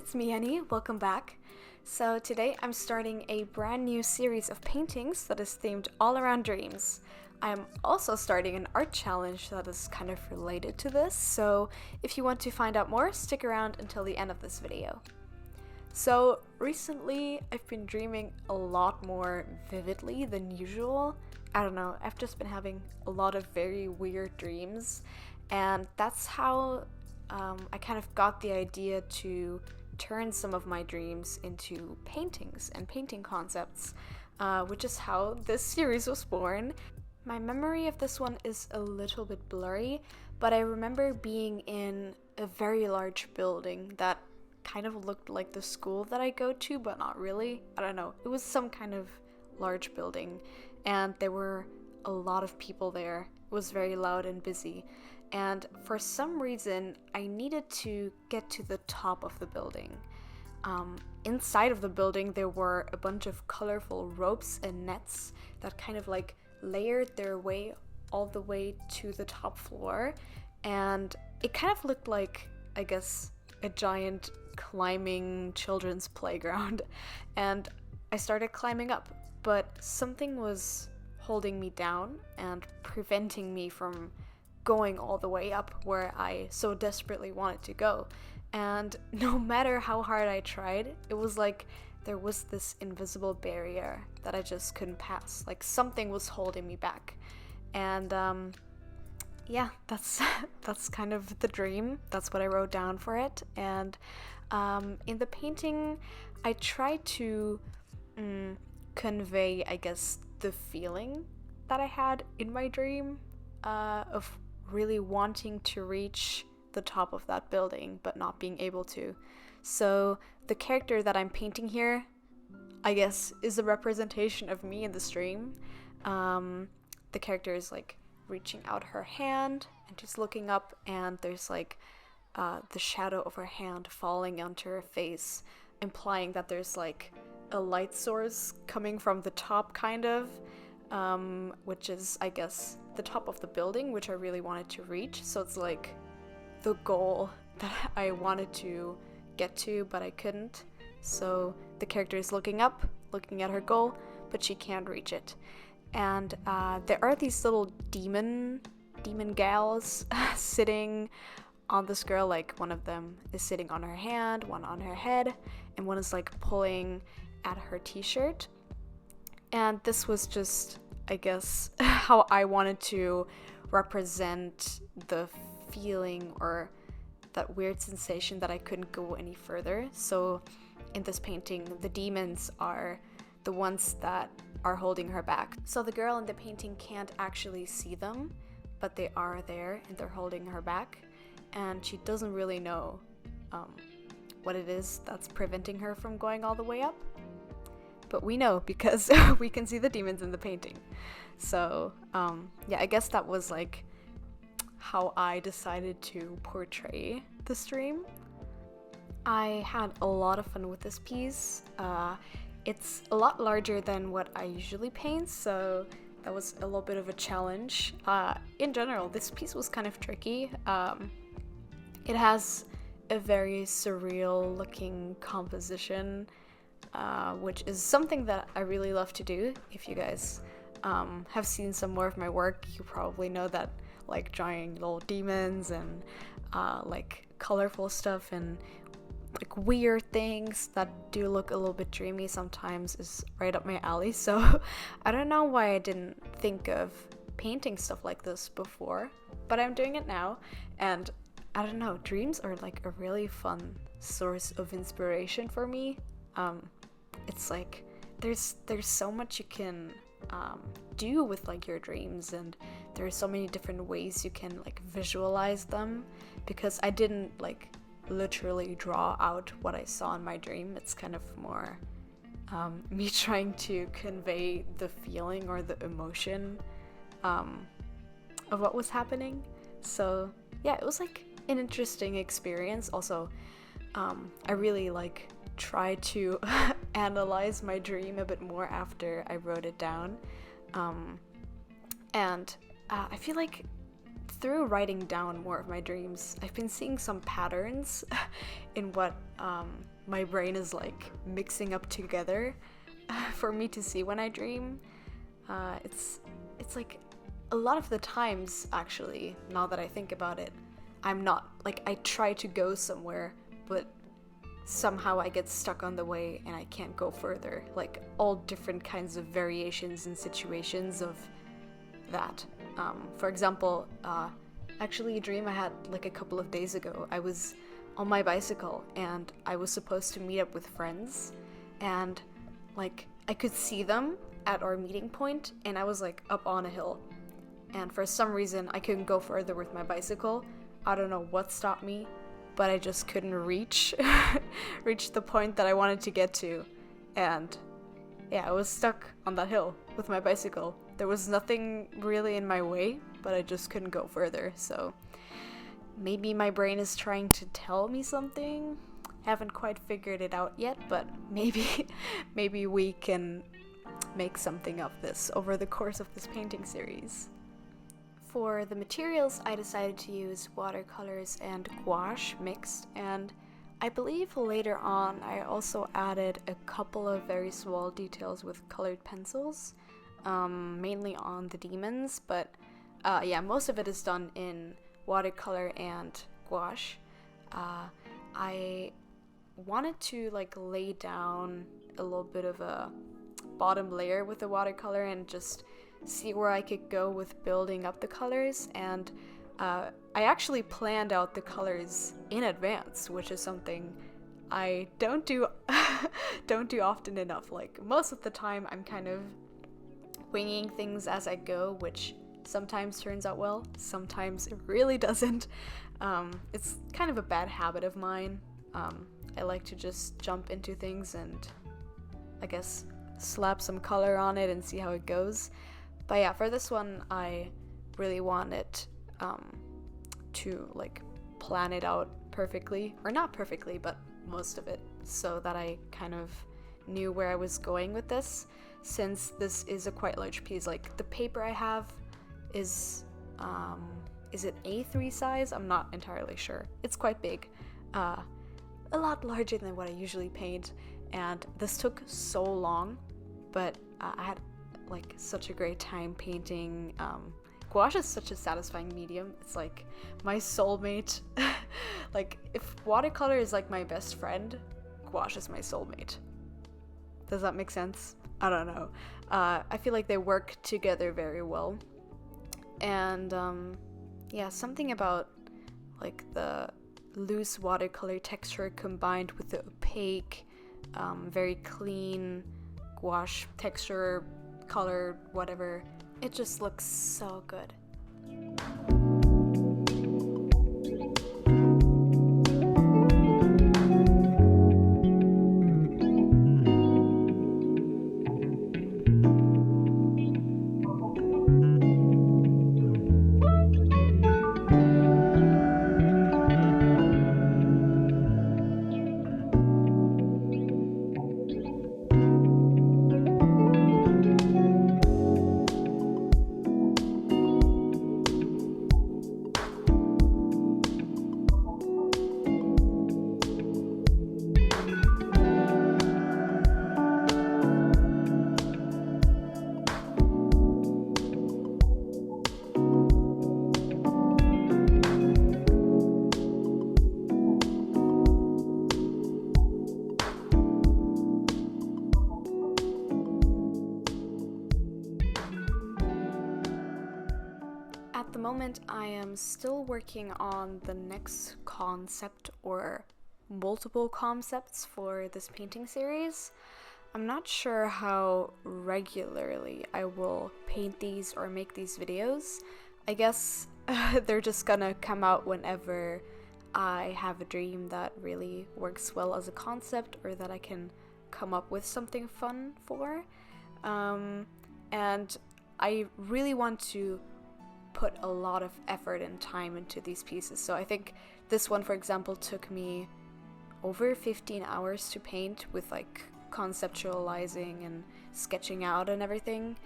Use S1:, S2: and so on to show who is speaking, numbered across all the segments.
S1: it's me Annie, welcome back. So today I'm starting a brand new series of paintings that is themed all around dreams. I'm also starting an art challenge that is kind of related to this, so if you want to find out more, stick around until the end of this video. So recently I've been dreaming a lot more vividly than usual. I don't know, I've just been having a lot of very weird dreams, and that's how I kind of got the idea to turn some of my dreams into paintings and painting concepts, which is how this series was born. My memory of this one is a little bit blurry, but I remember being in a very large building that kind of looked like the school that I go to, but not really. I don't know. It was some kind of large building, and there were a lot of people there. It was very loud and busy. And for some reason, I needed to get to the top of the building. Inside of the building, there were a bunch of colorful ropes and nets that kind of like layered their way all the way to the top floor. And it kind of looked like, I guess, a giant climbing children's playground. And I started climbing up, but something was holding me down and preventing me from going all the way up where I so desperately wanted to go. And no matter how hard I tried, it was like there was this invisible barrier that I just couldn't pass. Like something was holding me back. And yeah, that's kind of the dream. That's what I wrote down for it. And in the painting, I tried to convey, I guess, the feeling that I had in my dream of really wanting to reach the top of that building but not being able to. So the character that I'm painting here, I guess, is a representation of me in the dream. The character is like reaching out her hand and she's looking up, and there's like the shadow of her hand falling onto her face, implying that there's like a light source coming from the top, kind of, which is, I guess, the top of the building, which I really wanted to reach. So it's like the goal that I wanted to get to, but I couldn't. So the character is looking up, looking at her goal, but she can't reach it. And there are these little demon gals sitting on this girl. Like one of them is sitting on her hand, one on her head, and one is like pulling at her t-shirt. And this was just, I guess, how I wanted to represent the feeling or that weird sensation that I couldn't go any further. So in this painting, the demons are the ones that are holding her back. So the girl in the painting can't actually see them, but they are there and they're holding her back. And she doesn't really know what it is that's preventing her from going all the way up. But we know because we can see the demons in the painting. So yeah, I guess that was like how I decided to portray this dream. I had a lot of fun with this piece. It's a lot larger than what I usually paint, so that was a little bit of a challenge. In general, this piece was kind of tricky. It has a very surreal looking composition, which is something that I really love to do. If you guys have seen some more of my work, you probably know that like drawing little demons and like colorful stuff and like weird things that do look a little bit dreamy sometimes is right up my alley. So I don't know why I didn't think of painting stuff like this before, but I'm doing it now. And I don't know, dreams are like a really fun source of inspiration for me. It's like there's so much you can do with like your dreams, and there are so many different ways you can like visualize them, because I didn't like literally draw out what I saw in my dream. It's kind of more me trying to convey the feeling or the emotion of what was happening. So yeah, it was like an interesting experience. Also, I really like try to analyze my dream a bit more after I wrote it down. And I feel like through writing down more of my dreams, I've been seeing some patterns in what my brain is like mixing up together for me to see when I dream. It's like a lot of the times, actually, now that I think about it, I'm not, like, I try to go somewhere, but somehow I get stuck on the way and I can't go further. Like, all different kinds of variations and situations of that. For example, actually a dream I had like a couple of days ago. I was on my bicycle and I was supposed to meet up with friends, and like I could see them at our meeting point, and I was like up on a hill, and for some reason I couldn't go further with my bicycle. I don't know what stopped me, but I just couldn't reach the point that I wanted to get to, and yeah, I was stuck on that hill with my bicycle. There was nothing really in my way, but I just couldn't go further. So maybe my brain is trying to tell me something. Haven't quite figured it out yet, but maybe we can make something of this over the course of this painting series. For the materials, I decided to use watercolors and gouache mixed, and I believe later on I also added a couple of very small details with colored pencils, mainly on the demons, but yeah, most of it is done in watercolor and gouache. I wanted to like lay down a little bit of a bottom layer with the watercolor and just see where I could go with building up the colors, and I actually planned out the colors in advance, which is something I don't do often enough. Like, most of the time I'm kind of winging things as I go, which sometimes turns out well, sometimes it really doesn't. It's kind of a bad habit of mine. I like to just jump into things and I guess slap some color on it and see how it goes. But yeah, for this one I really wanted to like plan it out perfectly, or not perfectly, but most of it, so that I kind of knew where I was going with this, since this is a quite large piece. Like, the paper I have is it A3 size? I'm not entirely sure. It's quite big, a lot larger than what I usually paint, and this took so long, but I had like such a great time painting. Gouache is such a satisfying medium. It's like my soulmate. Like, if watercolor is like my best friend, gouache is my soulmate. Does that make sense? I don't know. I feel like they work together very well. And yeah, something about like the loose watercolor texture combined with the opaque, very clean gouache texture, color, whatever. It just looks so good. At the moment, I am still working on the next concept or multiple concepts for this painting series. I'm not sure how regularly I will paint these or make these videos. I guess they're just gonna come out whenever I have a dream that really works well as a concept, or that I can come up with something fun for. And I really want to put a lot of effort and time into these pieces. So I think this one, for example, took me over 15 hours to paint, with like conceptualizing and sketching out and everything.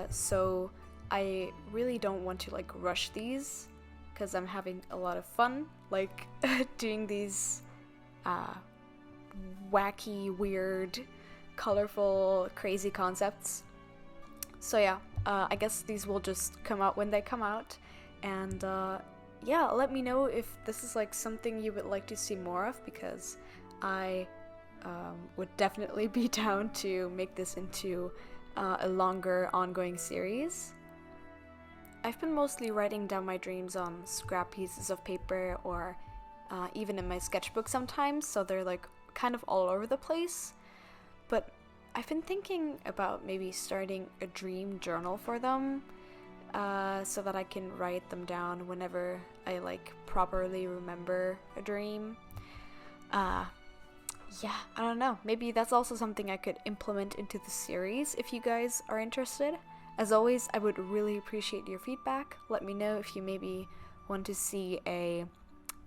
S1: So I really don't want to like rush these, because I'm having a lot of fun like doing these wacky, weird, colorful, crazy concepts. So yeah, I guess these will just come out when they come out, and yeah, let me know if this is like something you would like to see more of, because I would definitely be down to make this into a longer ongoing series. I've been mostly writing down my dreams on scrap pieces of paper, or even in my sketchbook sometimes, so they're like kind of all over the place. But I've been thinking about maybe starting a dream journal for them, so that I can write them down whenever I like properly remember a dream. Yeah, I don't know. Maybe that's also something I could implement into the series if you guys are interested. As always, I would really appreciate your feedback. Let me know if you maybe want to see a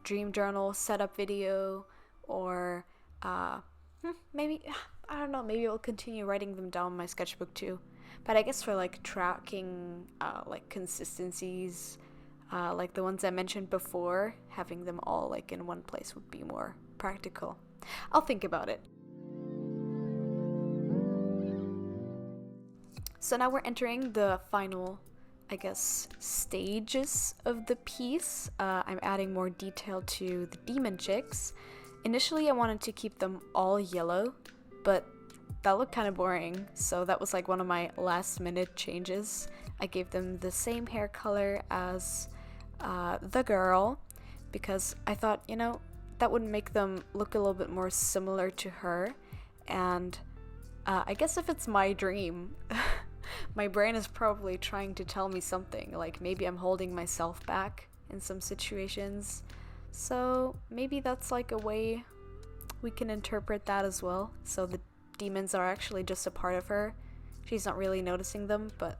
S1: dream journal setup video, or maybe, I don't know, maybe I'll continue writing them down in my sketchbook too. But I guess for like tracking like consistencies, like the ones I mentioned before, having them all like in one place would be more practical. I'll think about it. So now we're entering the final, I guess, stages of the piece. I'm adding more detail to the demon chicks. Initially I wanted to keep them all yellow, but that looked kind of boring, so that was like one of my last minute changes. I gave them the same hair color as the girl, because I thought, you know, that would make them look a little bit more similar to her. And I guess if it's my dream, my brain is probably trying to tell me something, like maybe I'm holding myself back in some situations. So maybe that's like a way we can interpret that as well. So the demons are actually just a part of her. She's not really noticing them, but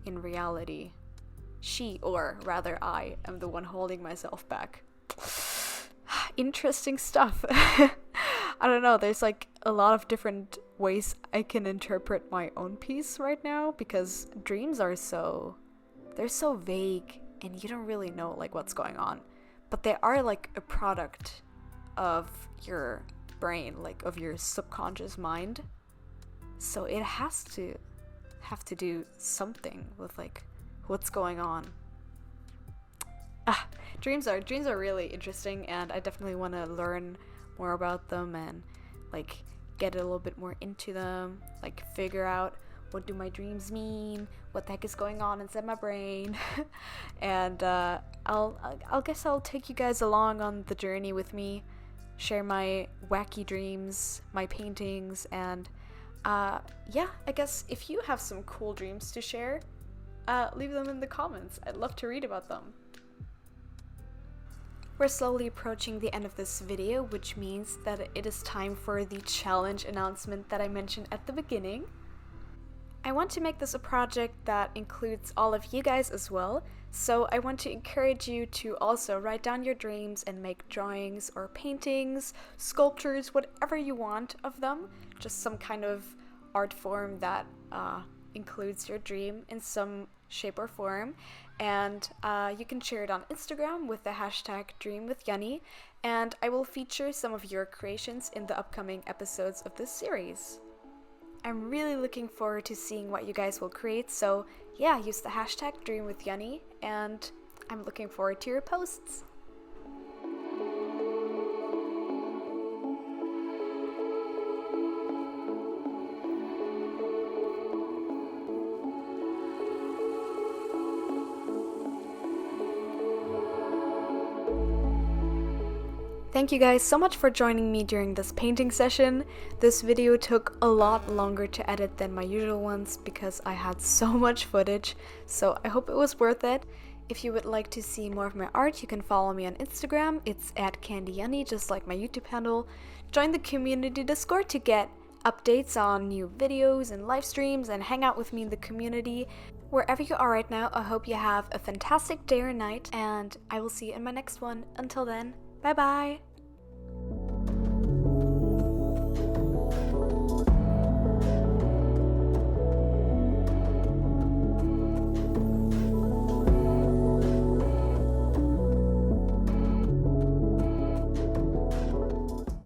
S1: in reality, she, or rather I, am the one holding myself back. Interesting stuff. I don't know, there's like a lot of different ways I can interpret my own piece right now, because dreams are they're so vague and you don't really know like what's going on. But they are like a product of your brain, like of your subconscious mind. So it have to do something with like what's going on. Dreams are really interesting, and I definitely want to learn more about them and like get a little bit more into them, like figure out what do my dreams mean, what the heck is going on inside my brain. And I'll guess I'll take you guys along on the journey with me, share my wacky dreams, my paintings, and yeah, I guess if you have some cool dreams to share, leave them in the comments. I'd love to read about them. We're slowly approaching the end of this video, which means that it is time for the challenge announcement that I mentioned at the beginning. I want to make this a project that includes all of you guys as well, so I want to encourage you to also write down your dreams and make drawings or paintings, sculptures, whatever you want of them, just some kind of art form that includes your dream in some shape or form. And you can share it on Instagram with the hashtag #DreamWithYanni, and I will feature some of your creations in the upcoming episodes of this series. I'm really looking forward to seeing what you guys will create, so yeah, use the hashtag #DreamWithYanni, and I'm looking forward to your posts. Thank you guys so much for joining me during this painting session. This video took a lot longer to edit than my usual ones because I had so much footage, so I hope it was worth it. If you would like to see more of my art, you can follow me on Instagram. It's @CandyYanni, just like my YouTube handle. Join the community Discord to get updates on new videos and live streams, and hang out with me in the community. Wherever you are right now, I hope you have a fantastic day or night, and I will see you in my next one. Until then, bye bye!